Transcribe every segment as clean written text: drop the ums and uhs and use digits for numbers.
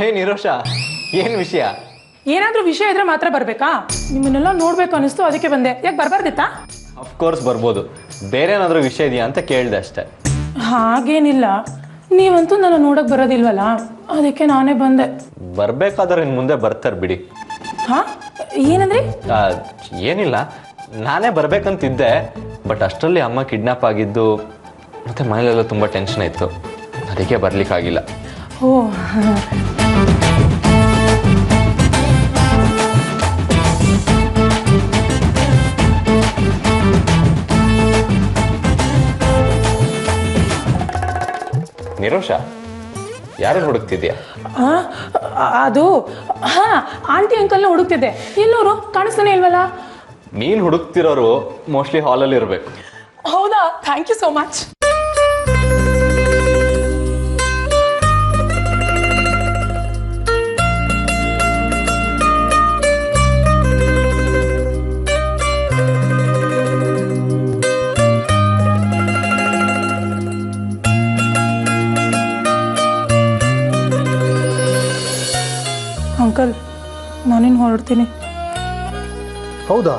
ಹೇ ನಿರೋಷ, ಏನು ವಿಷಯ? ಏನಾದರೂ ವಿಷಯ ಇದ್ರೆ ಮಾತ್ರ ಬರಬೇಕಾ? ನಿಮ್ಮನ್ನೆಲ್ಲ ನೋಡಬೇಕು ಅನಿಸ್ತು, ಅದಕ್ಕೆ ಬಂದೆ. ಯಾಕೆ ಬರಬಾರ್ದಿತ್ತಾ? ಅಫ್ಕೋರ್ಸ್ ಬರ್ಬೋದು. ಬೇರೆ ಏನಾದರೂ ವಿಷಯ ಇದೆಯಾ ಅಂತ ಕೇಳಿದೆ ಅಷ್ಟೇ. ಹಾಗೇನಿಲ್ಲ, ನೀವಂತೂ ನನ್ನ ನೋಡಕ್ಕೆ ಬರೋದಿಲ್ವಲ್ಲ, ಅದಕ್ಕೆ ನಾನೇ ಬಂದೆ. ಬರಬೇಕಾದ್ರೆ ಇನ್ನು ಮುಂದೆ ಬರ್ತಾರೆ ಬಿಡಿ. ಹಾಂ, ಏನಂದ್ರಿ? ಏನಿಲ್ಲ, ನಾನೇ ಬರಬೇಕಂತಿದ್ದೆ. ಬಟ್ ಅಷ್ಟರಲ್ಲಿ ಅಮ್ಮ ಕಿಡ್ನಾಪ್ ಆಗಿದ್ದು ಮತ್ತು ಮನೇಲೆಲ್ಲ ತುಂಬ ಟೆನ್ಷನ್ ಇತ್ತು, ಅದಕ್ಕೆ ಬರಲಿಕ್ಕಾಗಿಲ್ಲ. ಓ, ನಿರೋಷ, ಯಾರು ಹುಡುಕ್ತಿದ್ಯಾ? ಅದು ಆಂಟಿ ಅಂಕಲ್ನ ಹುಡುಕ್ತಿದ್ದೆ. ಎಲ್ಲೋರು ಕಾಣಿಸ್ತಾನೆ ಇಲ್ವಲ್ಲ? ನೀನು ಹುಡುಕ್ತಿರೋರು ಮೋಸ್ಟ್ಲಿ ಹಾಲಲ್ಲಿ ಇರಬೇಕು. ಹೌದಾ? Thank you so much. Uncle, ನಾನೇನು ಹೊರಡ್ತೀನಿ. ಹೌದಾ?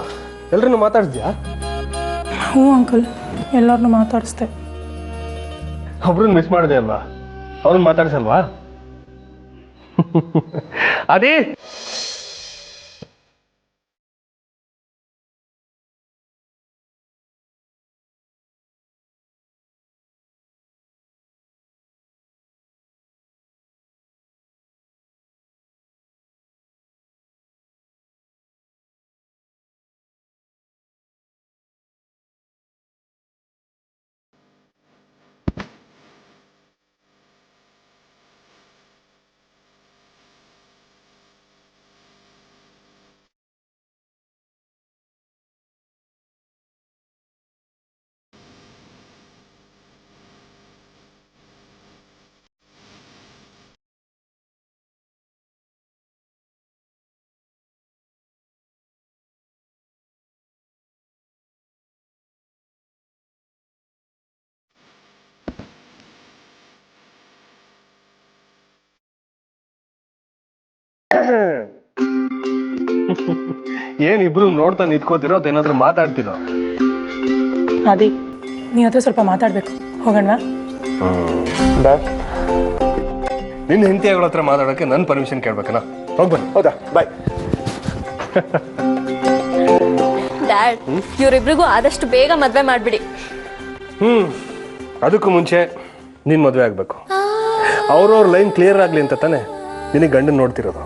ಎಲ್ಲರನ್ನು ಮಾತಾಡಿದ್ಯಾ? ಹ್ಞೂ ಅಂಕಲ್, ಎಲ್ಲರನ್ನೂ ಮಾತಾಡಿಸ್ದೆ. ಒಬ್ರನ್ನ ಮಿಸ್ ಮಾಡಿದೆ ಅಲ್ವಾ? ಅವ್ರನ್ನ ಮಾತಾಡ್ಸಲ್ವಾ? ಅದೇ ಏನಿಬ್ರು ನೋಡ್ತಾ ನಿಂತ್ಕೋತಿರೋ ಅದೇನಾದ್ರೂ ಮಾತಾಡ್ತಿರೋ? ಅದೇ, ನೀ ಹತ್ರ ಸ್ವಲ್ಪ ಮಾತಾಡಬೇಕು. ಹೋಗೋಣ? ನಿನ್ನ ಹೆಂಡತಿಗಳ ಹತ್ರ ಮಾತಾಡೋಕ್ಕೆ ನನ್ನ ಪರ್ಮಿಷನ್ ಕೇಳ್ಬೇಕನ? ಹೋಗ್ಬನ್ನಿ. ಹೌದಾ? ಬಾಯ್. ಡ್ಯಾಡ್, ಇವರಿಬ್ರಿಗೂ ಆದಷ್ಟು ಬೇಗ ಮದ್ವೆ ಮಾಡ್ಬಿಡಿ. ಅದಕ್ಕೂ ಮುಂಚೆ ನೀನ್ ಮದುವೆ ಆಗ್ಬೇಕು. ಅವ್ರವ್ರ ಲೈನ್ ಕ್ಲಿಯರ್ ಆಗ್ಲಿ ಅಂತ ತಾನೆ ನಿನಗೆ ಗಂಡನ್ ನೋಡ್ತಿರೋದು.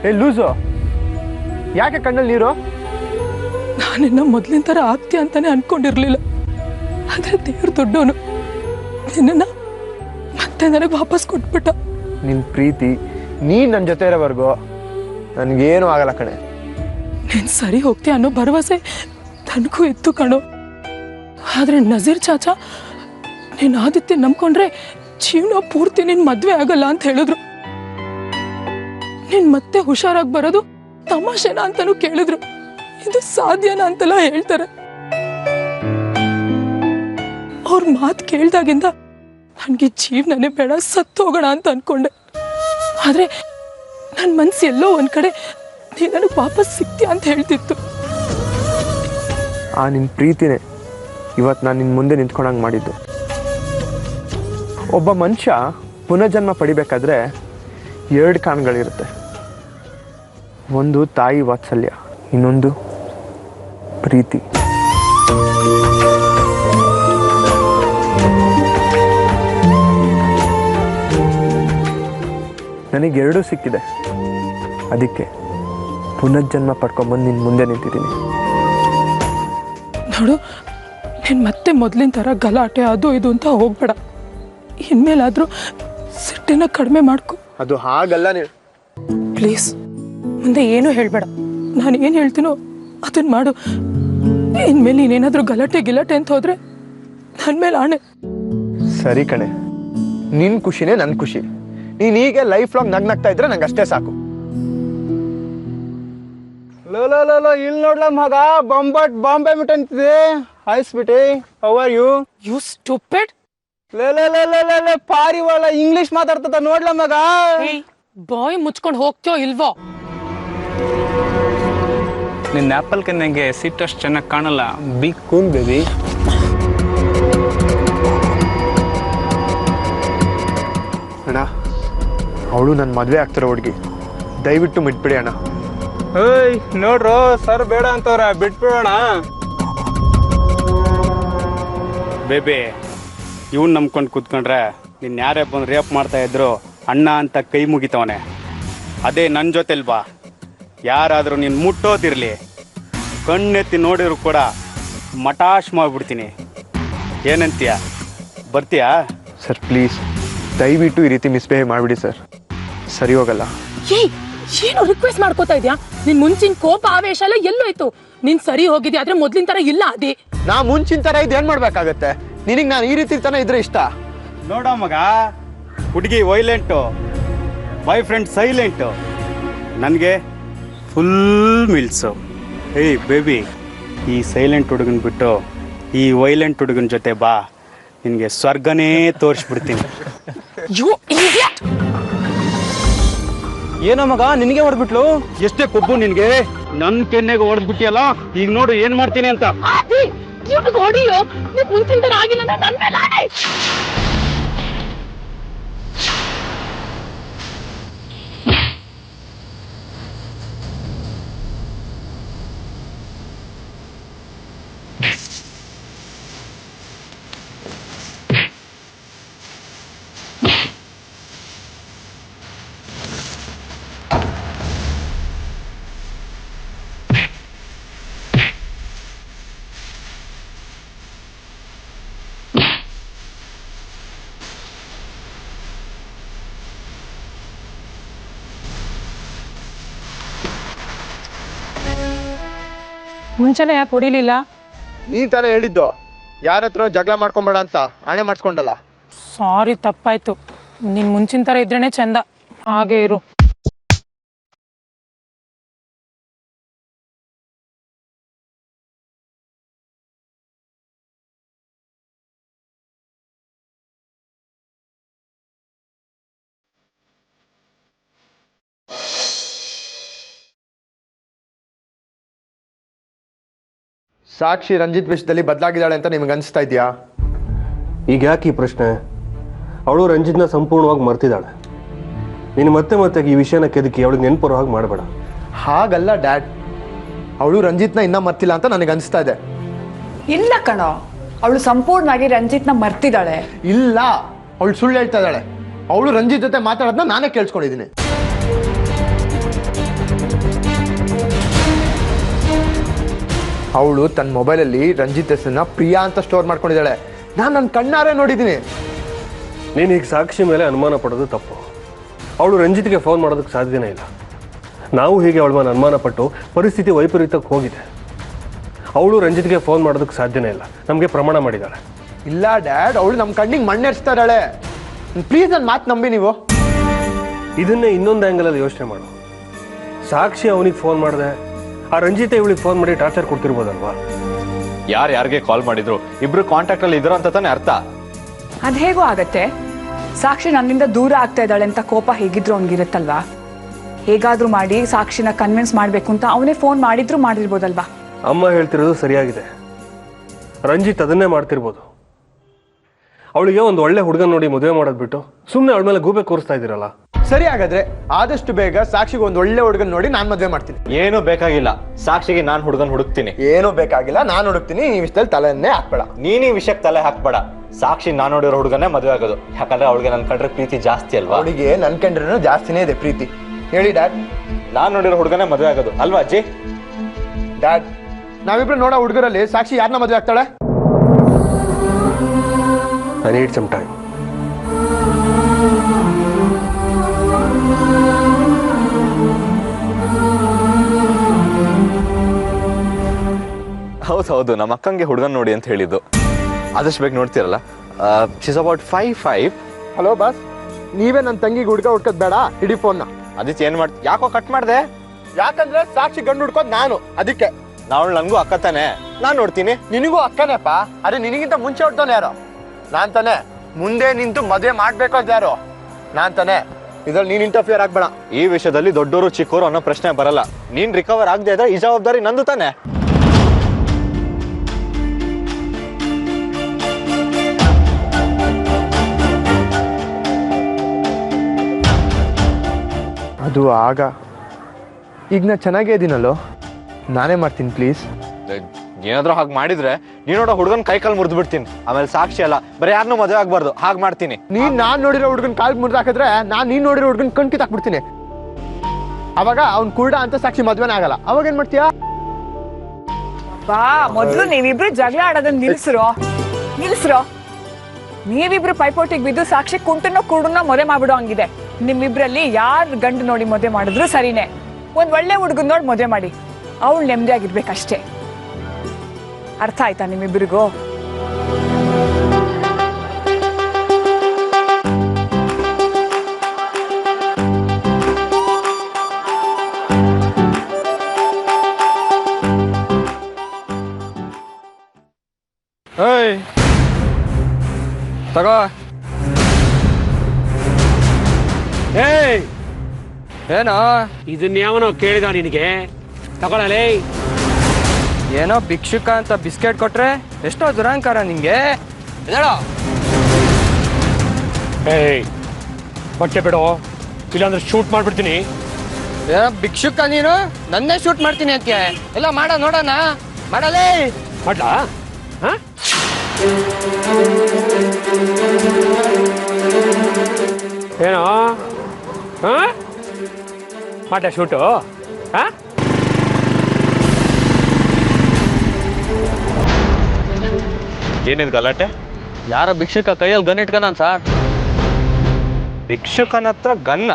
ಏ ಲೂಸು, ಯಾಕೆ ಕಣ್ಣಲ್ಲಿ ನೀರು? ನಾನಿನ್ನ ಮೊದಲಿನ ಥರ ಆಗ್ತೀಯ ಅಂತಾನೆ ಅನ್ಕೊಂಡಿರ್ಲಿಲ್ಲ. ಆದರೆ ದೇವ್ರ ದೊಡ್ಡವನು, ನಿನ್ನ ಮತ್ತೆ ನನಗೆ ವಾಪಸ್ ಕೊಟ್ಬಿಟ್ಟ. ನಿನ್ನ ಪ್ರೀತಿ ನೀನು ನನ್ನ ಜೊತೆ ಇರೋವರೆಗೂ ನನಗೇನು ಆಗಲ್ಲ ಕಣೆ. ನೀನು ಸರಿ ಹೋಗ್ತೀಯ ಅನ್ನೋ ಭರವಸೆ ನನಗೂ ಇತ್ತು ಕಣೋ. ಆದರೆ ನಜೀರ್ ಚಾಚಾ, ನೀನು ಆದಿತ್ಯ ನಂಬ್ಕೊಂಡ್ರೆ ಜೀವನ ಪೂರ್ತಿ ನಿನ್ನ ಮದುವೆ ಆಗಲ್ಲ ಅಂತ ಹೇಳಿದ್ರು. ನೀನು ಮತ್ತೆ ಹುಷಾರಾಗಿ ಬರೋದು ತಮಾಷೆನಾ ಅಂತಲೂ ಕೇಳಿದ್ರು. ಇದು ಸಾಧ್ಯನಾ ಅಂತೆಲ್ಲ ಹೇಳ್ತಾರೆ. ಅವ್ರ ಮಾತು ಕೇಳ್ದಾಗಿಂದ ನನಗೆ ಜೀವನನೇ ಬೇಡ, ಸತ್ತು ಹೋಗೋಣ ಅಂತ ಅನ್ಕೊಂಡೆ. ಆದರೆ ನನ್ನ ಮನಸ್ಸು ಎಲ್ಲೋ ಒಂದು ಕಡೆ ನೀನು ನನಗೆ ವಾಪಸ್ ಸಿಗ್ತೀಯ ಅಂತ ಹೇಳ್ತಿತ್ತು. ಆ ನಿನ್ನ ಪ್ರೀತಿನೇ ಇವತ್ತು ನಾನು ನಿನ್ನ ಮುಂದೆ ನಿಂತ್ಕೊಂಡಂಗೆ ಮಾಡಿದ್ದು. ಒಬ್ಬ ಮನುಷ್ಯ ಪುನರ್ಜನ್ಮ ಪಡಿಬೇಕಾದ್ರೆ 2 ಕಾರಣಗಳಿರುತ್ತೆ. ಒಂದು ತಾಯಿ ವಾತ್ಸಲ್ಯ, ಇನ್ನೊಂದು ಪ್ರೀತಿ. ನನಗೆ 2 ಸಿಕ್ಕಿದೆ, ಅದಕ್ಕೆ ಪುನರ್ಜನ್ಮ ಪಡ್ಕೊಂಬಂದು ನಿನ್ನ ಮುಂದೆ ನಿಂತಿದ್ದೀನಿ. ನೋಡು, ನೀನು ಮತ್ತೆ ಮೊದಲಿನ ಥರ ಗಲಾಟೆ ಅದು ಇದು ಅಂತ ಹೋಗ್ಬೇಡ. ಇನ್ಮೇಲಾದರೂ ಸಿಟ್ಟಿನ ಕಡಿಮೆ ಮಾಡ್ಕೊ. ಅದು ಹಾಗಲ್ಲ. ನೀನು ಪ್ಲೀಸ್ ಮುಂದೆ ಏನೂ ಹೇಳಬೇಡ. ನಾನು ಏನು ಹೇಳ್ತೀನೋ ಅದನ್ನು ಮಾಡು. ಇನ್ಮೇಲೆ ನೀನೇನಾದರೂ ಗಲಾಟೆ ಅಂತ ಹೋದರೆ ನನ್ನ ಮೇಲೆ ಆಣೆ. ಸರಿ ಕಣೆ, ನಿನ್ನ ಖುಷಿನೇ ನನ್ನ ಖುಷಿ. ನೀನ್ ಹೀಗೆ ಲೈಫ್ ಲಾಂಗ್ ನಗ್ನಗ್ತಾ ಇದ್ರೆ ನಂಗೆ ಅಷ್ಟೇ ಸಾಕು. ಲೋ ಇಲ್ಲಿ ನೋಡ್ಲ ಮಗ ಬಾಂಬೆ ಮಿಟ್ ಅಂತಿದೆ. Hi sweetie, how are you? You stupid. ಲೇ ಪಾರಿವಾಳ ಇಂಗ್ಲಿಷ್ ಮಾತಾಡ್ತದ ನೋಡ್ಲ ಮಗ. ಬಾಯ್ ಮುಚ್ಕೊಂಡು ಹೋಗ್ತೀಯೋ ಇಲ್ವೋ? ನಿನ್ನ ಆಪಲ್ ಕನ್ನೆಗೆ ಸಿಟ್ಟಷ್ಟು ಚೆನ್ನಾಗಿ ಕಾಣಲ್ಲ. B cool baby. ಅಣ್ಣ, ಅವಳು ನನ್ನ ಮದುವೆ ಆಗ್ತಿರೋ ಹುಡುಗಿ, ದಯವಿಟ್ಟು ಬಿಟ್ಬಿಡಿ ಅಣ್ಣ. ಏಯ್ ನೋಡ್ರು, ಸರ್ ಬೇಡ ಅಂತವ್ರ, ಬಿಟ್ಬಿಡೋಣ. ಬೇಬಿ, ಇವ್ನು ನಂಬ್ಕೊಂಡು ಕೂತ್ಕೊಂಡ್ರೆ ನಿನ್ನ ಯಾರೇ ಬಂದು ರೇಪ್ ಮಾಡ್ತಾ ಇದ್ರು ಅಣ್ಣ ಅಂತ ಕೈ ಮುಗಿತವನೆ. ಅದೇ ನನ್ನ ಜೊತೆಲ್ ಬಾ, ಯಾರಾದರೂ ನೀನು ಮುಟ್ಟೋದಿರಲಿ, ಕಣ್ಣೆತ್ತಿ ನೋಡಿದ್ರು ಕೂಡ ಮಟಾಶ್ ಮಾಡಿಬಿಡ್ತೀನಿ. ಏನಂತೀಯ, ಬರ್ತೀಯಾ? ಸರ್ ಪ್ಲೀಸ್, ದಯವಿಟ್ಟು ಈ ರೀತಿ ಮಿಸ್ಬಿಹೇವ್ ಮಾಡಿಬಿಡಿ ಸರ್, ಸರಿ ಹೋಗಲ್ಲ. ಏನು ರಿಕ್ವೆಸ್ಟ್ ಮಾಡ್ಕೋತಾ ಇದ್ಯಾ? ನಿನ್ ಮುಂಚಿನ ಕೋಪ ಆವೇಶ ಎಲ್ಲ ಎಲ್ಲೋಯ್ತು? ನೀನ್ ಸರಿ ಹೋಗಿದ್ಯಾ, ಆದ್ರೆ ಮೊದ್ಲಿನ ತರ ಇಲ್ಲ. ಅದೇ ನಾ ಮುಂಚಿನ ತರ ಇದು ಏನ್ ಮಾಡ್ಬೇಕಾಗತ್ತೆ? ನಿನಗೆ ನಾನು ಈ ರೀತಿ ತಾನೇ ಇದ್ರೆ ಇಷ್ಟ? ನೋಡ ಮಗ, ಹುಡುಗಿ ವೈಲೆಂಟು, ಬಾಯ್ ಫ್ರೆಂಡ್ ಸೈಲೆಂಟು, ನನಗೆ ಫುಲ್ ಮಿಲ್ಸು. ಏಯ್ ಬೇಬಿ, ಈ ಸೈಲೆಂಟ್ ಹುಡುಗನ ಬಿಟ್ಟು ಈ ವೈಲೆಂಟ್ ಹುಡುಗನ ಜೊತೆ ಬಾ, ನಿನಗೆ ಸ್ವರ್ಗನೇ ತೋರಿಸ್ಬಿಡ್ತೀನಿ. ಏನೋ ಮಗ, ನಿನಗೆ ಹೊಡೆದ್ಬಿಟ್ಲು? ಎಷ್ಟೇ ಕೊಬ್ಬು ನಿನಗೆ? ನನ್ನ ಕೆನ್ನೆಗೆ ಹೊಡೆದ್ಬಿಟ್ಟಿಯಲ್ಲ, ಈಗ ನೋಡು ಏನ್ ಮಾಡ್ತೀನಿ ಅಂತ. ಮುಂಚಿನ ತರ ಆಗಿಲ್ಲ. ಮುಂಚೆನೆ ಯಾಕೆ ಹೊಡಿಲಿಲ್ಲ? ನೀನ್ ತಾನೇ ಹೇಳಿದ್ದು ಯಾರ ಹತ್ರ ಜಗಳ ಮಾಡ್ಕೊಂಬೇಡ ಅಂತ, ಆಣೆ ಮಾಡಿಸ್ಕೊಂಡಲ್ಲ. ಸಾರಿ, ತಪ್ಪಾಯ್ತು. ನಿನ್ ಮುಂಚಿನ ತರ ಇದ್ರೇನೆ ಚಂದ, ಹಾಗೆ ಇರು. ಸಾಕ್ಷಿ ರಂಜಿತ್ ವಿಷಯದಲ್ಲಿ ಬದಲಾಗಿದ್ದಾಳೆ ಅಂತ ನಿಮ್ಗೆ ಅನಿಸ್ತಾ ಇದೆಯಾ? ಈಗ ಯಾಕೆ ಈ ಪ್ರಶ್ನೆ? ಅವಳು ರಂಜಿತ್ನ ಸಂಪೂರ್ಣವಾಗಿ ಮರ್ತಿದ್ದಾಳೆ. ನೀನು ಮತ್ತೆ ಮತ್ತೆ ಈ ವಿಷಯನ ಕೆದಕಿ ಅವಳಿಗೆ ನೆನಪರೋ ಹಾಗೆ ಮಾಡಬೇಡ. ಹಾಗಲ್ಲ ಡ್ಯಾಡ್, ಅವಳು ರಂಜಿತ್ನ ಇನ್ನೂ ಮರ್ತಿಲ್ಲ ಅಂತ ನನಗೆ ಅನಿಸ್ತಾ ಇದೆ. ಇಲ್ಲ ಕಣೋ, ಅವಳು ಸಂಪೂರ್ಣವಾಗಿ ರಂಜಿತ್ನ ಮರ್ತಿದ್ದಾಳೆ. ಇಲ್ಲ, ಅವಳು ಸುಳ್ಳು ಹೇಳ್ತಾ ಇದ್ದಾಳೆ. ಅವಳು ರಂಜಿತ್ ಜೊತೆ ಮಾತಾಡೋದನ್ನ ನಾನೇ ಕೇಳಿಸ್ಕೊಂಡಿದ್ದೀನಿ. ಅವಳು ತನ್ನ ಮೊಬೈಲಲ್ಲಿ ರಂಜಿತ್ ಹೆಸರನ್ನ ಪ್ರಿಯಾ ಅಂತ ಸ್ಟೋರ್ ಮಾಡ್ಕೊಂಡಿದ್ದಾಳೆ. ನಾನು ನನ್ನ ಕಣ್ಣಾರೆ ನೋಡಿದ್ದೀನಿ. ನೀನು ಈಗ ಸಾಕ್ಷಿ ಮೇಲೆ ಅನುಮಾನ ಪಡೋದು ತಪ್ಪು. ಅವಳು ರಂಜಿತ್ಗೆ ಫೋನ್ ಮಾಡೋದಕ್ಕೆ ಸಾಧ್ಯನೇ ಇಲ್ಲ. ನಾವು ಹೀಗೆ ಅವಳ ಮೇಲೆ ಅನುಮಾನ ಪಟ್ಟು ಪರಿಸ್ಥಿತಿ ವೈಪರೀತ್ಯಕ್ಕೆ ಹೋಗಿದೆ. ಅವಳು ರಂಜಿತ್ಗೆ ಫೋನ್ ಮಾಡೋದಕ್ಕೆ ಸಾಧ್ಯನೇ ಇಲ್ಲ, ನಮಗೆ ಪ್ರಮಾಣ ಮಾಡಿದ್ದಾಳೆ. ಇಲ್ಲ ಡ್ಯಾಡ್, ಅವಳು ನಮ್ಮ ಕಣ್ಣಿಗೆ ಮಣ್ಣೆರ್ಸ್ತಾ ಇದ್ದಾಳೆ. ಪ್ಲೀಸ್ ನನ್ನ ಮಾತು ನಂಬಿ ನೀವು. ಇದನ್ನೇ ಇನ್ನೊಂದು ಆ್ಯಂಗಲಲ್ಲಿ ಯೋಚನೆ ಮಾಡು. ಸಾಕ್ಷಿ ಅವನಿಗೆ ಫೋನ್ ಮಾಡಿದೆ, ಆ ರಂಜಿತ ಇವಳಿಗೆ ಫೋನ್ ಮಾಡಿ ಟಾರ್ಚರ್ ಕೊಡ್ತಿರ್ಬೋದಲ್ವಾ? ಯಾರಿಗೆ ಕಾಲ್ ಮಾಡಿದ್ರು ಇಬ್ರು ಕಾಂಟ್ಯಾಕ್ಟ್ ಅಲ್ಲಿ ಇದ್ರು ಅಂತ ತಾನೇ ಅರ್ಥ. ಅದ್ ಹೇಗೋ ಆಗತ್ತೆ? ಸಾಕ್ಷಿ ನನ್ನಿಂದ ದೂರ ಆಗ್ತಾ ಇದ್ದಾಳೆ ಅಂತ ಕೋಪ ಹೇಗಿದ್ರು ಅವ್ನಿಗಿರುತ್ತಲ್ವಾ? ಹೇಗಾದ್ರೂ ಮಾಡಿ ಸಾಕ್ಷಿನ ಕನ್ವಿನ್ಸ್ ಮಾಡ್ಬೇಕು ಅಂತ ಅವನೇ ಫೋನ್ ಮಾಡಿದ್ರು ಮಾಡಿರ್ಬೋದಲ್ವಾ? ಅಮ್ಮ ಹೇಳ್ತಿರೋದು ಸರಿಯಾಗಿದೆ. ರಂಜಿತ್ ಅದನ್ನೇ ಮಾಡ್ತಿರ್ಬೋದು. ಅವಳಿಗೆ ಒಂದು ಒಳ್ಳೆ ಹುಡುಗನ ನೋಡಿ ಮದುವೆ ಮಾಡೋದು ಬಿಟ್ಟು ಸುಮ್ಮನೆ ಅವಳ ಮೇಲೆ ಗೂಬೆ ಕೂರಿಸ್ತಾ ಇದ್ದೀರಲ್ಲ. ಸರಿ, ಹಾಗಾದ್ರೆ ಆದಷ್ಟು ಬೇಗ ಸಾಕ್ಷಿಗೆ ಒಂದು ಒಳ್ಳೆ ಹುಡುಗನ ನೋಡಿ ನಾನು ಮದುವೆ ಮಾಡ್ತೀನಿ. ಏನೂ ಬೇಕಾಗಿಲ್ಲ, ಸಾಕ್ಷಿಗೆ ನಾನು ಹುಡುಗನ್ ಹುಡುಕ್ತೀನಿ. ಏನೂ ಬೇಕಾಗಿಲ್ಲ, ನಾನು ಹುಡುಕ್ತೀನಿ. ಈ ವಿಷಯದಲ್ಲಿ ತಲೆಯನ್ನೇ ಹಾಕ್ಬೇಡ. ನೀನ್ ಈ ವಿಷಯಕ್ಕೆ ತಲೆ ಹಾಕ್ಬೇಡ. ಸಾಕ್ಷಿ ನಾನು ನೋಡಿರೋ ಹುಡುಗನೇ ಮದುವೆ ಆಗೋದು. ಯಾಕಂದ್ರೆ ಅವಳಿಗೆ ನನ್ ಕಂಡ್ರೆ ಪ್ರೀತಿ ಜಾಸ್ತಿ ಅಲ್ವಾ? ಅವಳಿಗೆ ನನ್ ಕಂಡ್ರೆ ಜಾಸ್ತಿನೇ ಇದೆ ಪ್ರೀತಿ. ಹೇಳಿ ಡ್ಯಾಡ್. ನಾನು ನೋಡಿರೋ ಹುಡುಗನೇ ಮದುವೆ ಆಗೋದು ಅಲ್ವಾ ಅಜ್ಜಿ? ಡ್ಯಾಡ್, ನಾವಿಬ್ರು ನೋಡೋ ಹುಡುಗರಲ್ಲಿ ಸಾಕ್ಷಿ ಯಾರನ್ನ ಮದುವೆ ಆಗ್ತಾಳೆ? I need some time. ಹೌದು, ನಮ್ಮ ಅಕ್ಕಂಗೆ ಹುಡುಗನ್ ನೋಡಿ ಅಂತ ಹೇಳಿದ್ದು. ಆದಷ್ಟು ಬೇಗ ನೋಡ್ತೀರಲ್ಲ. She's about 5'5". ಹಲೋ ಬಾಸ್, ನೀವೇ ನನ್ನ ತಂಗಿಗೆ ಹುಡ್ಕೋದ್ ಬೇಡ, ಇಡೀ ಫೋನ್ನ. ಆದಿತ್ಯ ಏನ್ ಮಾಡ್ತಿ? ಯಾಕೋ ಕಟ್ ಮಾಡ್ದೆ? ಯಾಕಂದ್ರೆ ಸಾಕ್ಷಿ ಗಂಡು ಹುಡ್ಕೋದ್ ನಾನು, ಅದಕ್ಕೆ. ನಾವ್ ನನ್ಗೂ ಅಕ್ಕ ತಾನೆ, ನಾನ್ ನೋಡ್ತೀನಿ. ನಿನಗೂ ಅಕ್ಕನೇಪ್ಪ, ಅದೇ ನಿನಗಿಂತ ಮುಂಚೆ ಹೊಡ್ತಾನೆ ಯಾರು? ನಾನ್ ತಾನೆ. ಮುಂದೆ ನಿಂತು ಮದುವೆ ಮಾಡ್ಬೇಕು ಅಂತ ಯಾರು? ನಾನ್ ತಾನೆ. ಇದ್ರಲ್ಲಿ ನೀನ್ ಇಂಟರ್ಫಿಯರ್ ಆಗ್ಬೇಡ. ಈ ವಿಷಯದಲ್ಲಿ ದೊಡ್ಡವರು ಚಿಕ್ಕವರು ಅನ್ನೋ ಪ್ರಶ್ನೆ ಬರಲ್ಲ. ನೀನ್ ರಿಕವರ್ ಆಗದೆ ಇದ್ರೆ ಈ ಜವಾಬ್ದಾರಿ ನಂದು ತಾನೆ. ಅದು ಆಗ. ಈಗ ನಾ ಚೆನ್ನಾಗೇ ಇದೀನಲ್ಲೋ, ನಾನೇ ಮಾಡ್ತೀನಿ ಪ್ಲೀಸ್. ಏನಾದ್ರೂ ಹಾಗೆ ಮಾಡಿದ್ರೆ ನೀನೋಡ ಹುಡುಗನ್ ಕೈ ಕಾಲು ಮುರಿದು ಬಿಡ್ತೀನಿ. ಆಮೇಲೆ ಸಾಕ್ಷಿ ಅಲ್ಲ, ಬರೀ ಯಾರನ್ನೂ ಮದುವೆ ಆಗ್ಬಾರ್ದು. ಹಾಗೆ ಮಾಡ್ತೀನಿ. ನಾನ್ ನೋಡಿರೋ ಹುಡ್ಗನ್ ಕಾಲ್ ಮುರಿದು ಹಾಕಿದ್ರೆ ನೀನ್ ನೋಡಿರೋ ಹುಡ್ಗನ್ ಕಣ್ ಕಿತ್ತಾಕ್ಬಿಡ್ತೀನಿ. ಅವಾಗ ಅವ್ನ್ ಕುರುಡ ಅಂತ ಸಾಕ್ಷಿ ಮದ್ವೆನೇ ಆಗಲ್ಲ. ಅವಾಗ ಏನ್ ಮಾಡ್ತೀಯಾ? ಬಾ, ಮೊದ್ಲು ನೀವಿಬ್ರು ಜಗಳ ಆಡೋದನ್ನ ನಿಲ್ಸ್ರೋ. ನೀವಿಬ್ರು ಪೈಪೋಟಿಗೆ ಬಿದ್ದು ಸಾಕ್ಷಿ ಕುಂಟನೋ ಕುರುಡನೋ ಮದುವೆ ಮಾಡ್ಬಿಡೋ ಹಂಗಿದೆ. ನಿಮ್ಮಿಬ್ರಲ್ಲಿ ಯಾರು ಗಂಡು ನೋಡಿ ಮದುವೆ ಮಾಡಿದ್ರು ಸರಿನೇ. ಒಂದ್ ಒಳ್ಳೆ ಹುಡುಗನ್ ನೋಡಿ ಮದುವೆ ಮಾಡಿ, ಅವಳು ನೆಮ್ಮದಿಯಾಗಿರ್ಬೇಕಷ್ಟೇ. ಅರ್ಥ ಆಯ್ತಾ ನಿಮ್ಮಿಬ್ಬರಿಗೂ? ಏಯ್ ತಗೋ. ಏಯ್, ಏನೋ ಇದನ್ಯಾವನೋ ಕೇಳಿದ ನಿನಗೆ? ತಗೊಳ್ಳಲೇ. ಏನೋ ಭಿಕ್ಷುಕ ಅಂತ ಬಿಸ್ಕೆಟ್ ಕೊಟ್ರೆ ಎಷ್ಟೋ ದುರಂಕಾರ ನಿಂಗೆ. ಏಯ್, ಹೊಟ್ಟೆ ಬಿಡು, ಇಲ್ಲಾಂದ್ರೆ ಶೂಟ್ ಮಾಡ್ಬಿಡ್ತೀನಿ. ಏನೋ ಭಿಕ್ಷುಕ ನೀನು, ನನ್ನೇ ಶೂಟ್ ಮಾಡ್ತೀನಿ ಅಂತೆ. ಎಲ್ಲ ಮಾಡ ನೋಡೋಣ, ಮಾಡಲೇ. ಮಾಡ್ಲಾ? ಏನೋ ಮಾಡ್ಲಾ ಶೂಟು? ಏನಿದ್ ಗಲಾಟೆ? ಯಾರ ಭಿಕ್ಷುಕ ಕೈಯಲ್ಲಿ ಗನ್ ಇಟ್ಕೊಂಡ ಸರ್? ಭಿಕ್ಷುಕನ ಹತ್ರ ಗನ್ನ?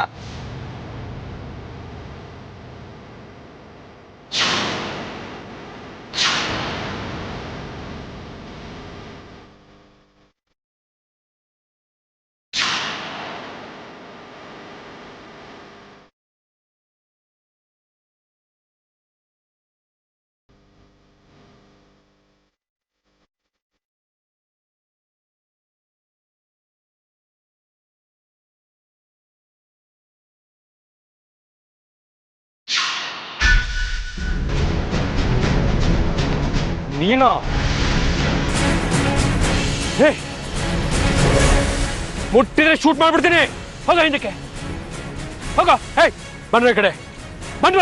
ನೀನು ಮುಟ್ಟಿದ್ರೆ ಶೂಟ್ ಮಾಡ್ಬಿಡ್ತೀನಿ. ಹೋಗ ಹಿಂದಕ್ಕೆ ಹೋಗ. ಹೇ, ಬನ್ನಿ ಈ ಕಡೆ, ಬನ್ನಿ.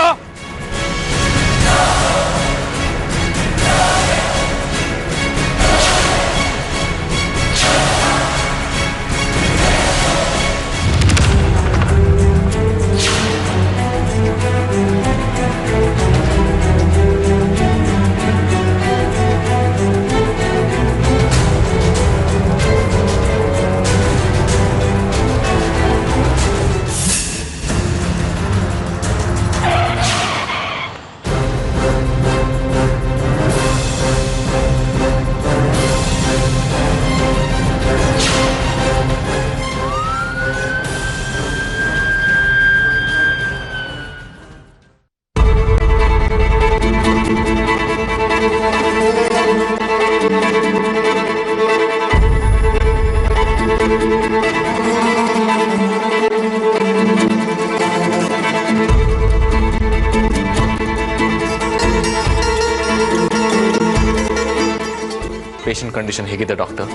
ಪೇಷಂಟ್ ಕಂಡೀಷನ್ ಹೇಗಿದೆ ಡಾಕ್ಟರ್?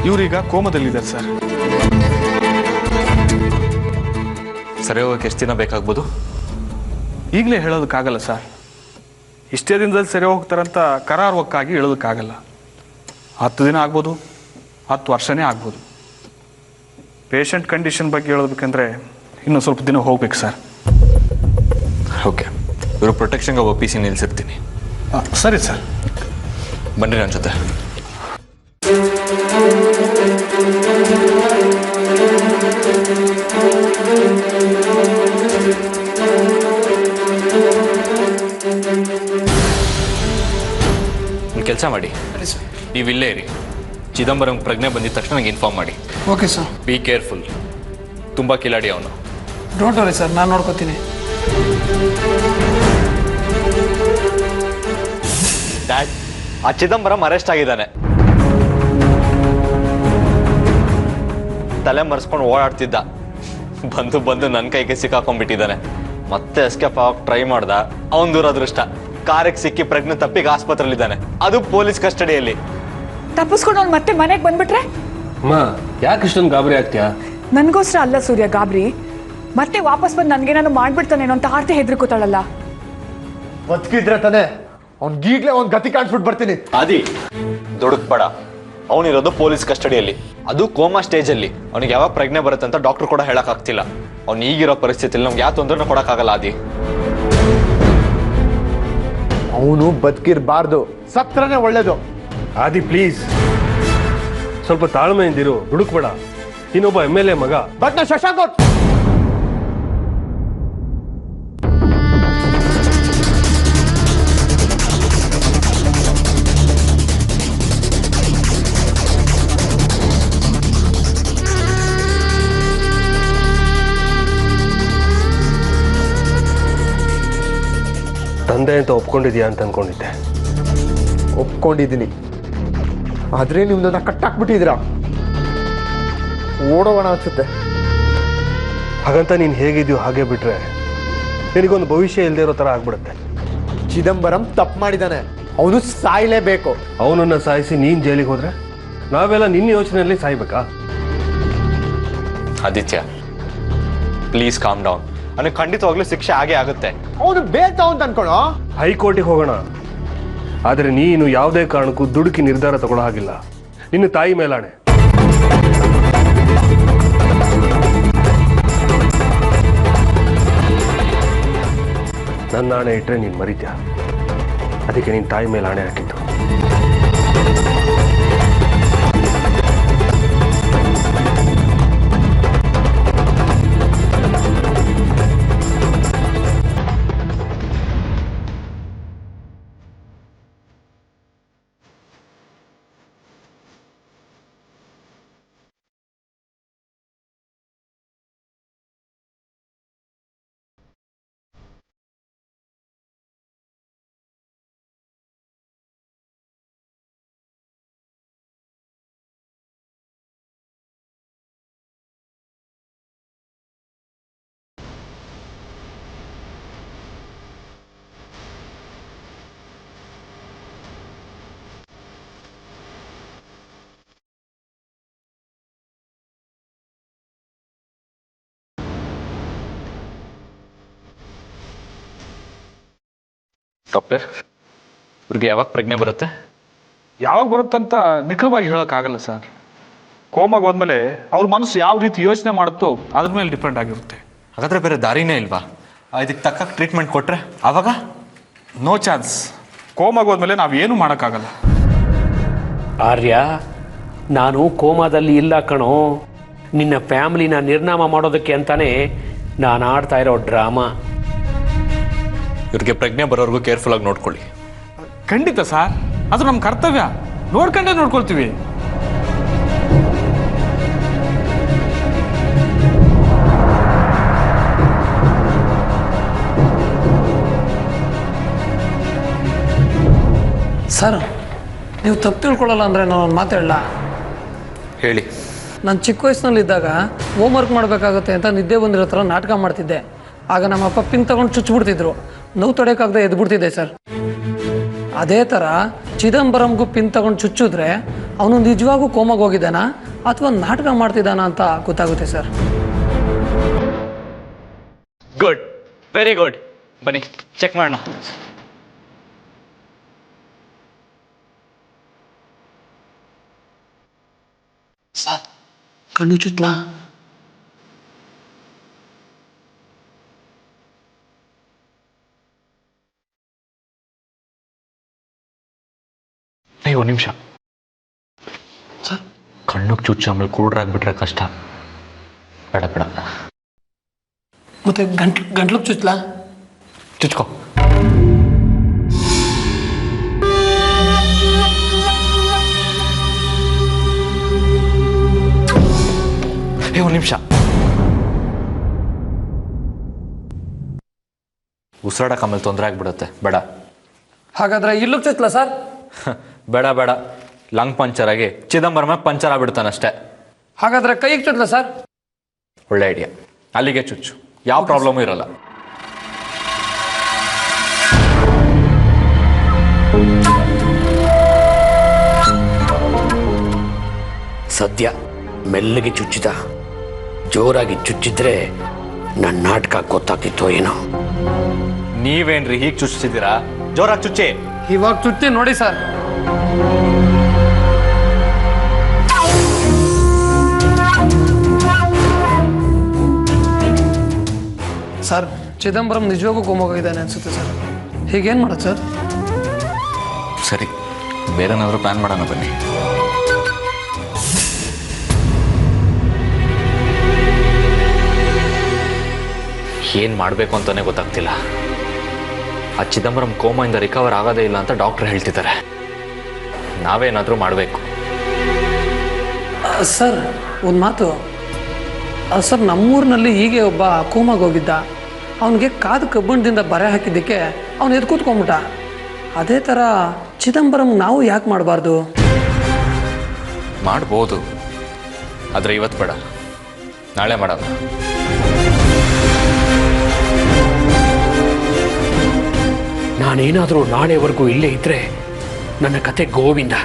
ಇವರೀಗ ಕೋಮದಲ್ಲಿದ್ದಾರೆ ಸರ್. ಸರಿ ಹೋಗಕ್ಕೆ ಎಷ್ಟು ದಿನ ಬೇಕಾಗ್ಬೋದು? ಈಗಲೇ ಹೇಳೋದಕ್ಕಾಗಲ್ಲ ಸರ್. ಇಷ್ಟೇ ದಿನದಲ್ಲಿ ಸರಿ ಹೋಗ್ತಾರಂತ ಕರಾರುವಕ್ಕಾಗಿ ಹೇಳೋದಕ್ಕಾಗಲ್ಲ. 10 ದಿನ ಆಗ್ಬೋದು, 10 ವರ್ಷನೇ ಆಗ್ಬೋದು. ಪೇಷಂಟ್ ಕಂಡೀಷನ್ ಬಗ್ಗೆ ಹೇಳೋದಕ್ಕಂದ್ರೆ ಇನ್ನೂ ಸ್ವಲ್ಪ ದಿನ ಹೋಗ್ಬೇಕು ಸರ್. ಓಕೆ, ಇವರು ಪ್ರೊಟೆಕ್ಷನ್ಗೆ ಒಬ್ಬ PC ನಿಲ್ಲಿಸಿರ್ತೀನಿ. ಸರಿ ಸರ್, ಬನ್ನಿ ನನ್ನ ಜೊತೆ. ಒಂದು ಕೆಲಸ ಮಾಡಿ, ನೀವು ಇಲ್ಲೇ ಇರಿ. ಚಿದಂಬರಂ ಪ್ರಜ್ಞೆ ಬಂದಿದ ತಕ್ಷಣ ನನಗೆ ಇನ್ಫಾರ್ಮ್ ಮಾಡಿ. Okay sir. ಬಿ ಕೇರ್ಫುಲ್, ತುಂಬ ಕಿಲಾಡಿ ಅವನು. ಡೋಂಟ್ ವರಿ ಸರ್, ನಾನು ನೋಡ್ಕೋತೀನಿ. ಡ್ಯಾಡ್, ಆ ಚಿದಂಬರಂ ಅರೆಸ್ಟ್ ಆಗಿದ್ದಾನೆ. ತಲೆ ಮರೆಸ್ಕೊಂಡು ಓಡಾಡ್ತಿದ್ದ, ಬಂದು ಬಂದು ನನ್ನ ಕೈಗೆ ಸಿಕ್ಕಾಕೊಂಡ್ಬಿಟ್ಟಿದ್ದಾನೆ. ಮತ್ತೆ ಎಸ್ಕೇಪ್ ಆಗೋಕೆ ಟ್ರೈ ಮಾಡ್ದ. ಅವನ ದುರದೃಷ್ಟ, ಕಾರಿಗೆ ಸಿಕ್ಕಿ ಪ್ರಜ್ಞೆ ತಪ್ಪಿಗೆ ಆಸ್ಪತ್ರೆಯಲ್ಲಿದ್ದಾನೆ, ಅದು ಪೊಲೀಸ್ ಕಸ್ಟಡಿಯಲ್ಲಿ. ತಪ್ಪಿಸ್ಕೊಂಡು ಅವ್ನು ಮತ್ತೆ ಮನೆಗೆ ಬಂದ್ಬಿಟ್ರೆ? ಅಮ್ಮ, ಯಾಕೆ ಇಷ್ಟೊಂದು ಗಾಬರಿ ಆಗ್ತೀಯಾ? ನನಗೋಸ್ಕರ ಅಲ್ಲ ಸೂರ್ಯ ಗಾಬರಿ, ಮತ್ತೆ ವಾಪಸ್ ಬಂದು ನನಗೇನಾದ್ರು ಮಾಡ್ಬಿಡ್ತಾನೇನೋ ಅಂತ ಆರ್ತಿ ಹೆದರ್ಕೋತಾಳಲ್ಲ. ಬದುಕಿದ್ರೆ ತಾನೆ ಅವ್ನಿಗೀಗ್ಲೇ ಅವ್ನ ಗತಿ ಕಾಣಿಸ್ಬಿಟ್ಟು ಬರ್ತೀನಿ. ಆದಿ, ದುಡುಕ್ಬೇಡ. ಅವನಿರೋದು ಪೊಲೀಸ್ ಕಸ್ಟಡಿಯಲ್ಲಿ, ಅದು ಕೋಮಾ ಸ್ಟೇಜಲ್ಲಿ. ಅವನಿಗೆ ಯಾವಾಗ ಪ್ರಜ್ಞೆ ಬರುತ್ತೆ ಅಂತ ಡಾಕ್ಟರ್ ಕೂಡ ಹೇಳಕ್ಕಾಗ್ತಿಲ್ಲ. ಅವ್ನು ಈಗಿರೋ ಪರಿಸ್ಥಿತಿಯಲ್ಲಿ ನಮ್ಗೆ ಯಾವ ತೊಂದರೆನೂ ಕೊಡೋಕ್ಕಾಗಲ್ಲ. ಆದಿ, ಅವನು ಬದುಕಿರಬಾರ್ದು, ಸತ್ರನೇ ಒಳ್ಳೇದು. ಆದಿ ಪ್ಲೀಸ್, ಸ್ವಲ್ಪ ತಾಳ್ಮೆಯಿಂದಿರು, ದುಡುಕ್ಬೇಡ. ಇನ್ನೊಬ್ಬ MLA ಮಗ. ಬಟ್ ನಾ ಶಶಾಂಕ್ ಅವ್ರು ತಂದೆ ಅಂತ ಒಪ್ಕೊಂಡಿದ್ಯಾ ಅಂತ ಅನ್ಕೊಂಡಿದ್ದೆ. ಒಪ್ಕೊಂಡಿದ್ದೀನಿ, ಆದ್ರೆ ನೀವು ನನ್ನ ಕಟ್ಟಾಕ್ಬಿಟ್ಟಿದ್ದೀರಾ. ಓಡೋಣ ಅನ್ಸುತ್ತೆ. ಹಾಗಂತ ನೀನು ಹೇಗಿದ್ಯೋ ಹಾಗೆ ಬಿಟ್ರೆ ನಿನಗೊಂದು ಭವಿಷ್ಯ ಇಲ್ಲದೆ ಇರೋ ಥರ ಆಗ್ಬಿಡುತ್ತೆ. ಚಿದಂಬರಂ ತಪ್ಪು ಮಾಡಿದ್ದಾನೆ, ಅವನು ಸಾಯಲೇಬೇಕು. ಅವನನ್ನು ಸಾಯಿಸಿ ನೀನು ಜೈಲಿಗೆ ಹೋದ್ರೆ ನಾವೆಲ್ಲ ನಿನ್ನ ಯೋಚನೆಯಲ್ಲಿ ಸಾಯ್ಬೇಕಾ? Aditya, please calm down. ಅವನಿಗೆ ಖಂಡಿತವಾಗ್ಲೂ ಶಿಕ್ಷೆ ಆಗೇ ಆಗುತ್ತೆ. ಅವನು ಬೇತ ಅಂತ ಅನ್ಕೊಳ್ಳೋ. ಹೈಕೋರ್ಟಿಗೆ ಹೋಗೋಣ, ಆದರೆ ನೀನು ಯಾವುದೇ ಕಾರಣಕ್ಕೂ ದುಡುಕಿ ನಿರ್ಧಾರ ತಗೊಳ್ಳೋ ಹಾಗಿಲ್ಲ. ನಿನ್ನ ತಾಯಿ ಮೇಲಾಣೆ. ನನ್ನ ಆಣೆ ಇಟ್ಟರೆ ನೀನು ಮರಿತ್ಯಾ, ಅದಕ್ಕೆ ನಿನ್ನ ತಾಯಿ ಮೇಲೆ ಆಣೆ ಹಾಕಿತ್ತು. ಡಾಕ್ಟರ್, ಇವ್ರಿಗೆ ಯಾವಾಗ ಪ್ರಜ್ಞೆ ಬರುತ್ತೆ? ಯಾವಾಗ ಬರುತ್ತಂತ ನಿಖರವಾಗಿ ಹೇಳೋಕ್ಕಾಗಲ್ಲ ಸರ್. ಕೋಮಾಗ ಹೋದ್ಮೇಲೆ ಅವ್ರ ಮನಸ್ಸು ಯಾವ ರೀತಿ ಯೋಚನೆ ಮಾಡುತ್ತೋ ಅದ್ರ ಮೇಲೆ ಡಿಪೆಂಡ್ ಆಗಿರುತ್ತೆ. ಹಾಗಾದ್ರೆ ಬೇರೆ ದಾರಿನೇ ಇಲ್ವಾ? ಇದಕ್ಕೆ ತಕ್ಕ ಟ್ರೀಟ್ಮೆಂಟ್ ಕೊಟ್ರೆ ಆವಾಗ? No chance. ಕೋಮಾಗ ಹೋದ್ಮೇಲೆ ನಾವೇನು ಮಾಡೋಕ್ಕಾಗಲ್ಲ. ಆರ್ಯ, ನಾನು ಕೋಮಾದಲ್ಲಿ ಇಲ್ಲ ಕಣೋ. ನಿನ್ನ ಫ್ಯಾಮಿಲಿನ ನಿರ್ನಾಮ ಮಾಡೋದಕ್ಕೆ ಅಂತಾನೆ ನಾನು ಆಡ್ತಾ ಇರೋ ಡ್ರಾಮಾ. ಇವ್ರಿಗೆ ಪ್ರಜ್ಞೆ ಬರೋರ್ಗು ಕೇರ್ಫುಲ್ ಆಗಿ ನೋಡ್ಕೊಳ್ಳಿ. ಖಂಡಿತ ಸರ್, ಅದು ನಮ್ಮ ಕರ್ತವ್ಯ. ನೋಡ್ಕೊಂಡೇ ನೋಡ್ಕೊಳ್ತೀವಿ. ಸರ್, ನೀವು ತಪ್ಪು ತಿಳ್ಕೊಳ್ಳಲ್ಲ ಅಂದರೆ ನಾನು ಮಾತಾಡಲ್ಲ. ಹೇಳಿ. ನಾನು ಚಿಕ್ಕ ವಯಸ್ಸಿನಲ್ಲಿದ್ದಾಗ ಹೋಮ್ವರ್ಕ್ ಮಾಡಬೇಕಾಗುತ್ತೆ ಅಂತ ನಿದ್ದೆ ಬಂದಿರೋ ಥರ ನಾಟಕ ಮಾಡ್ತಿದ್ದೆ. ಆಗ ನಮ್ಮ ಅಪ್ಪ ಪಿನ್ ತಗೊಂಡು ಚುಚ್ಚಿಬಿಡ್ತಿದ್ರು. ನೋವು ತಡೆಯೋಕ್ಕಾಗದೆ ಎದ್ಬಿಡ್ತಿದ್ದೆ ಸರ್. ಅದೇ ಥರ ಚಿದಂಬರಂಗೂ ಪಿನ್ ತಗೊಂಡು ಚುಚ್ಚಿದ್ರೆ ಅವನು ನಿಜವಾಗೂ ಕೋಮಾಗ ಹೋಗಿದ್ದಾನಾ ಅಥವಾ ನಾಟಕ ಮಾಡ್ತಿದ್ದಾನ ಅಂತ ಗೊತ್ತಾಗುತ್ತೆ ಸರ್. Good, very good. ಬನ್ನಿ ಚೆಕ್ ಮಾಡೋಣ. ಕಣ್ಣು ಚುಚ್ಚಲಾ? ಒಂದು ನಿಮಿಷ. ಕಣ್ಣಕ್ಕೆ ಚುಚ್ಚು ಆಮೇಲೆ ಕುರುಡ್ರಾಗ್ಬಿಟ್ರೆ ಕಷ್ಟ. ಬೇಡ ಬೇಡ. ಮತ್ತೆ ಗಂಟ್ಲಿಗೆ ಚುಚ್ಚಲಾ? ಚುಚ್ಕೋ. ಒಂದು ನಿಮಿಷ. ಉಸಿರಾಡಕ್ಕೆ ಆಮೇಲೆ ತೊಂದರೆ ಆಗ್ಬಿಡುತ್ತೆ, ಬೇಡ. ಹಾಗಾದ್ರೆ ಇಲ್ಲೂ ಚುಚ್ಚಲ ಸರ್? ಬೇಡ ಬೇಡ, ಲಂಗ್ ಪಂಚರ್ ಆಗಿ ಚಿದಂಬರಮ ಪಂಚರ್ ಆಗ್ಬಿಡ್ತಾನಷ್ಟೇ. ಹಾಗಾದ್ರೆ ಕೈಗೆ ಚುಚ್ಚಲ ಸರ್? ಒಳ್ಳೆ ಐಡಿಯಾ, ಅಲ್ಲಿಗೆ ಚುಚ್ಚು, ಯಾವ ಪ್ರಾಬ್ಲಮೂ ಇರಲ್ಲ. ಸದ್ಯ ಮೆಲ್ಲಗೆ ಚುಚ್ಚಿದ, ಜೋರಾಗಿ ಚುಚ್ಚಿದ್ರೆ ನನ್ನ ನಾಟಕ ಗೊತ್ತಾಗ್ತಿತ್ತೋ ಏನೋ. ನೀವೇನ್ರಿ ಹೀಗೆ ಚುಚ್ಚಿದ್ದೀರಾ? ಜೋರಾಗಿ ಚುಚ್ಚಿ. ಇವಾಗ ಚುಚ್ಚಿ ನೋಡಿ ಸರ್. ಸರ್, ಚಿದಂಬರಂ ನಿಜವಾಗೂ ಕೋಮೋಗಿದ್ದಾನೆ ಅನ್ಸುತ್ತೆ ಸರ್. ಹೀಗೇನು ಮಾಡೋದು ಸರ್? ಸರಿ, ಬೇರೆನಾದ್ರೂ ಪ್ಲಾನ್ ಮಾಡೋಣ ಬನ್ನಿ. ಏನು ಮಾಡಬೇಕು ಅಂತಾನೆ ಗೊತ್ತಾಗ್ತಿಲ್ಲ. ಆ ಚಿದಂಬರಂ ಕೋಮಾಯಿಂದ ರಿಕವರ್ ಆಗೋದೇ ಇಲ್ಲ ಅಂತ ಡಾಕ್ಟರ್ ಹೇಳ್ತಿದ್ದಾರೆ. ನಾವೇನಾದರೂ ಮಾಡಬೇಕು. ಸರ್, ಒಂದು ಮಾತು ಸರ್, ನಮ್ಮೂರಿನಲ್ಲಿ ಹೀಗೆ ಒಬ್ಬ ಕೋಮಾಗಿ ಹೋಗಿದ್ದ. ಅವನಿಗೆ ಕಾದು ಕಬ್ಬಣದಿಂದ ಬರೆ ಹಾಕಿದ್ದಕ್ಕೆ ಅವನು ಎದ್ದು ಕೂತ್ಕೊಂಡ್ಬಿಟ್ಟ. ಅದೇ ಥರ ಚಿದಂಬರಂ ನಾವು ಯಾಕೆ ಮಾಡಬಾರ್ದು? ಮಾಡ್ಬೋದು, ಆದರೆ ಇವತ್ತು ಬೇಡ, ನಾಳೆ ಮಾಡೋಣ. ನಾನೇನಾದರೂ ನಾಳೆವರೆಗೂ ಇಲ್ಲೇ ಇದ್ದರೆ ನನ್ನ ಕತೆ ಗೋವಿಂದ.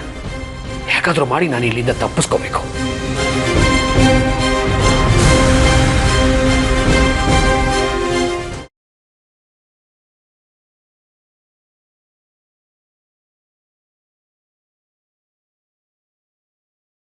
ಹೇಗಾದರೂ ಮಾಡಿ ನಾನು ಇಲ್ಲಿಂದ ತಪ್ಪಿಸ್ಕೋಬೇಕು.